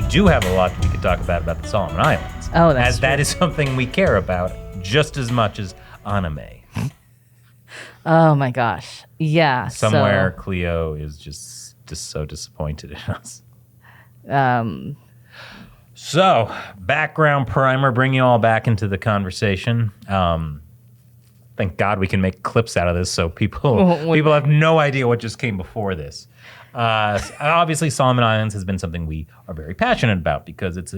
do have a lot we could talk about the Solomon Islands. Oh, that's as true. that is something we care about just as much as anime. Oh my gosh. Yeah. Somewhere Cleo is just so disappointed in us. So, background primer, bring you all back into the conversation. Thank God we can make clips out of this so people have no idea what just came before this. Obviously, Solomon Islands has been something we are very passionate about because it's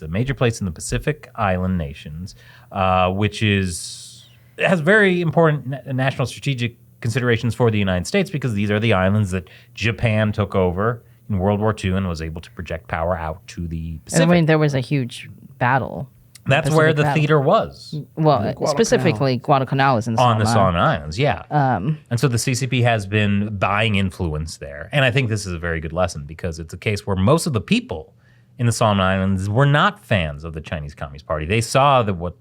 a major place in the Pacific Island nations, which has very important national strategic considerations for the United States because these are the islands that Japan took over in World War II and was able to project power out to the Pacific. And I mean, there was a huge battle. That's where the theater was. Well, specifically, Guadalcanal is in the Solomon Islands, yeah. And so the CCP has been buying influence there. And I think this is a very good lesson because it's a case where most of the people in the Solomon Islands were not fans of the Chinese Communist Party. They saw that what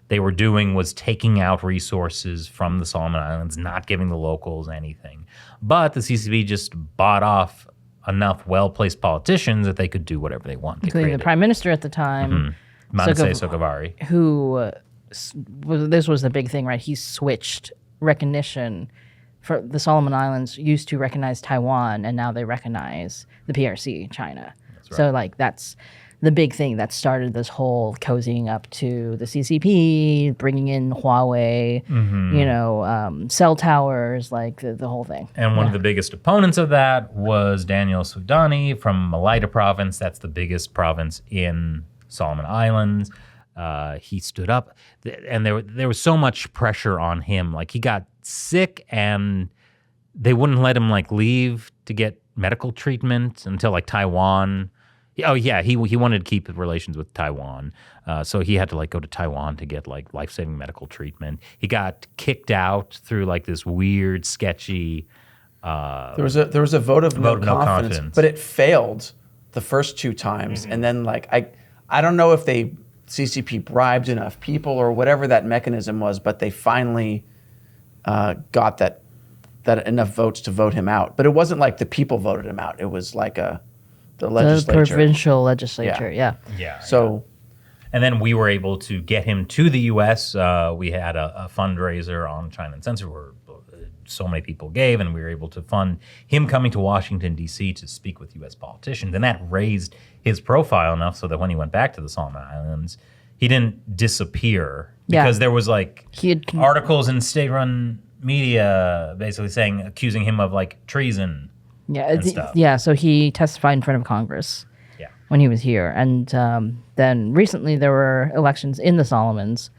they were doing was taking out resources from the Solomon Islands, not giving the locals anything. But the CCP just bought off enough well-placed politicians that they could do whatever they want. Including the prime minister at the time, Manase Sogavari. Who, this was the big thing, right? He switched recognition. For the Solomon Islands used to recognize Taiwan, and now they recognize the PRC, China. That's right. So, that's the big thing that started this whole cozying up to the CCP, bringing in Huawei, cell towers, the whole thing. And one of the biggest opponents of that was Daniel Soudani from Malaita province. That's the biggest province in Solomon Islands. He stood up, and there was so much pressure on him. He got sick, and they wouldn't let him leave to get medical treatment until Taiwan. Oh yeah, he wanted to keep relations with Taiwan, so he had to go to Taiwan to get life-saving medical treatment. He got kicked out through this weird, sketchy. There was a vote of no confidence, but it failed the first two times, and then I don't know if CCP bribed enough people or whatever that mechanism was, but they finally got that enough votes to vote him out. But it wasn't the people voted him out; it was the legislature. The provincial legislature, yeah. So, and then we were able to get him to the U.S. We had a fundraiser on China Uncensored where so many people gave, and we were able to fund him coming to Washington, D.C. to speak with U.S. politicians. And that raised his profile enough so that when he went back to the Solomon Islands, he didn't disappear because there was articles in state-run media basically accusing him of treason. Yeah, so he testified in front of Congress when he was here. And then recently there were elections in the Solomons,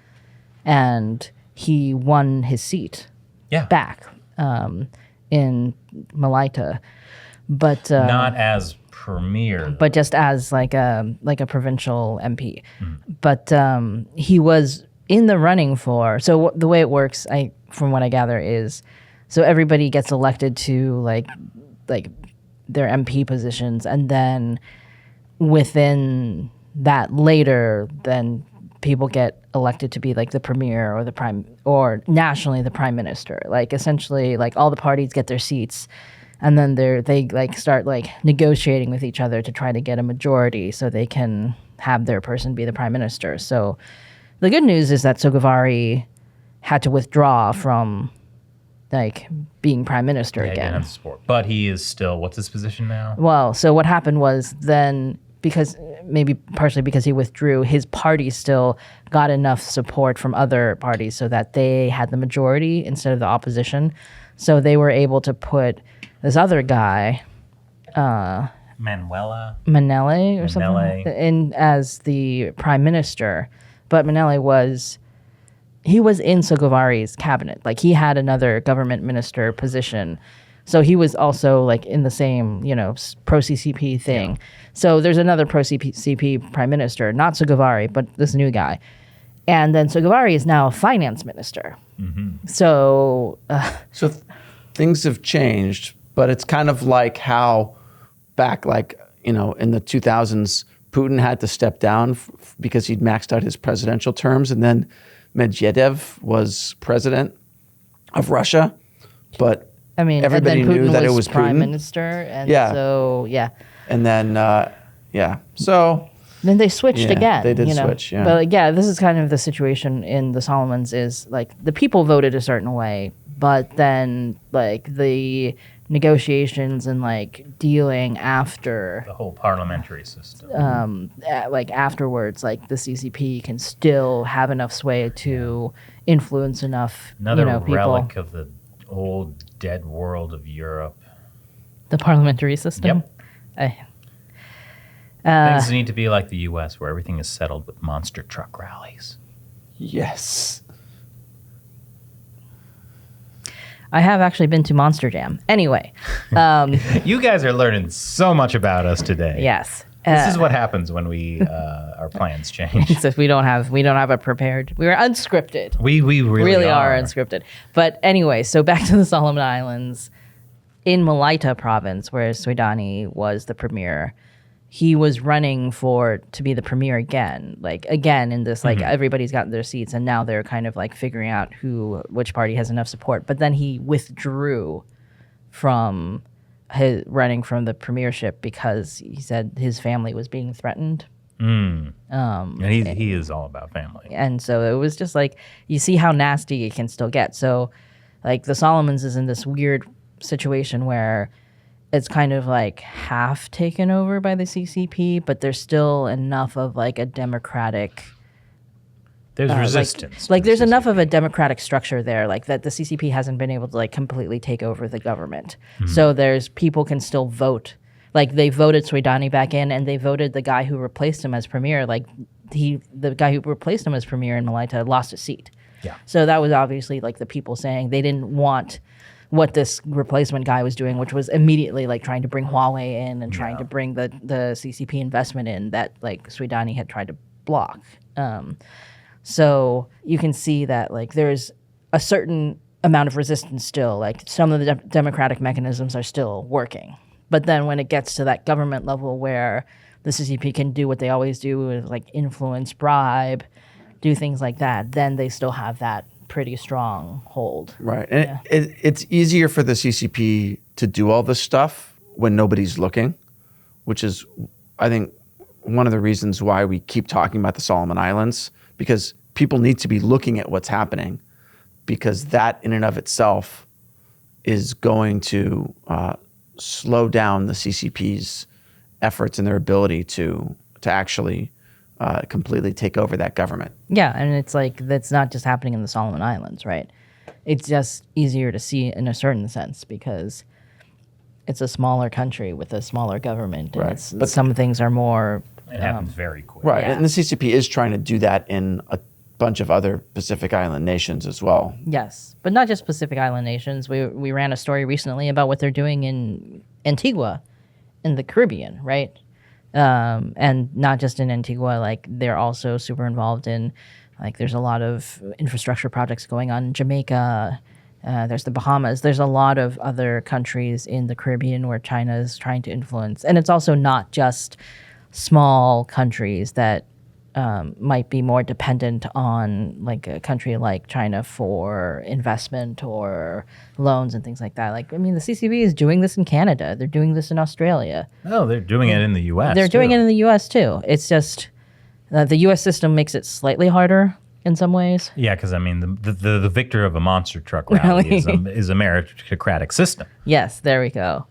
and he won his seat back in Malaita. But not as premier. But just as a provincial MP. But he was in the running for... So the way it works, from what I gather, is... So everybody gets elected to their MP positions, and then within that later, then people get elected to be the premier or the prime, or nationally the prime minister. Essentially, all the parties get their seats, and then they start negotiating with each other to try to get a majority so they can have their person be the prime minister. So the good news is that Sogavari had to withdraw from being prime minister again. He didn't have the support. But he is still, what's his position now? Well, so what happened was then, maybe partially because he withdrew, his party still got enough support from other parties so that they had the majority instead of the opposition. So they were able to put this other guy, Manele or something, in as the prime minister. But Manele was in Sogavari's cabinet. He had another government minister position. So he was also in the same, pro-CCP thing. Yeah. So there's another pro-CCP prime minister, not Sogavari, but this new guy. And then Sogavari is now a finance minister. Mm-hmm. So... things have changed, but it's kind of how back in the 2000s, Putin had to step down because he'd maxed out his presidential terms, and then Medvedev was president of Russia, but everybody knew that it was prime Putin. minister, and so and then Yeah. So then they switched again. They did switch. Yeah. But like, this is kind of the situation in the Solomons. Is like the people voted a certain way, but then like the negotiations and like dealing after the whole parliamentary system. Like afterwards, like the CCP can still have enough sway to influence enough Another people. relic of the old dead world of Europe. The parliamentary system. Yep. Things need to be like the U.S., where everything is settled with monster truck rallies. Yes. I have actually been to Monster Jam. Anyway. You guys are learning so much about us today. Yes. This is what happens when we our plans change. So we don't have a prepared. We were unscripted. We really are unscripted. But anyway, so back to the Solomon Islands. In Malaita province, where Suidani was the premier, he was running to be the premier again in this, like, everybody's gotten their seats, and now they're kind of like figuring out which party has enough support. But then he withdrew from his running from the premiership because he said his family was being threatened. And he is all about family. And so it was just like, you see how nasty it can still get. So like the Solomons is in this weird situation where it's kind of like half taken over by the CCP, but there's still enough of like a democratic. There's resistance. Like there's enough of a democratic structure there, like that the CCP hasn't been able to like completely take over the government. So people can still vote. Like they voted Suidani back in, and they voted the guy who replaced him as premier. Like the guy who replaced him as premier in Malaita lost a seat. Yeah. So that was obviously like the people saying they didn't want what this replacement guy was doing, which was immediately like trying to bring Huawei in and trying to bring the CCP investment in that like Suidani had tried to block. So you can see that like there's a certain amount of resistance still. Like some of the democratic mechanisms are still working. But then when it gets to that government level where the CCP can do what they always do, like influence, bribe, do things like that, then they still have that pretty strong hold. Right. And it's easier for the CCP to do all this stuff when nobody's looking, which is, I think, one of the reasons why we keep talking about the Solomon Islands, because people need to be looking at what's happening, because that in and of itself is going to slow down the CCP's efforts and their ability to actually completely take over that government. Yeah, and it's like that's not just happening in the Solomon Islands, right? It's just easier to see in a certain sense because it's a smaller country with a smaller government. And Right. but some things are more... It happens very quick. Right, Yeah. and the CCP is trying to do that in a bunch of other Pacific Island nations as well. Yes, but not just Pacific Island nations. We ran a story recently about what they're doing in Antigua in the Caribbean, right? And not just in Antigua, like they're also super involved in, like there's a lot of infrastructure projects going on in Jamaica. There's the Bahamas. There's a lot of other countries in the Caribbean where China is trying to influence. And it's also not just small countries that might be more dependent on like a country like China for investment or loans and things like that. Like, I mean, the CCP is doing this in Canada. They're doing this in Australia. Oh, they're doing it in the U.S. They're doing it in the U.S. too. It's just the U.S. system makes it slightly harder in some ways. Yeah, because I mean, the victor of a monster truck rally is a meritocratic system. Yes, there we go.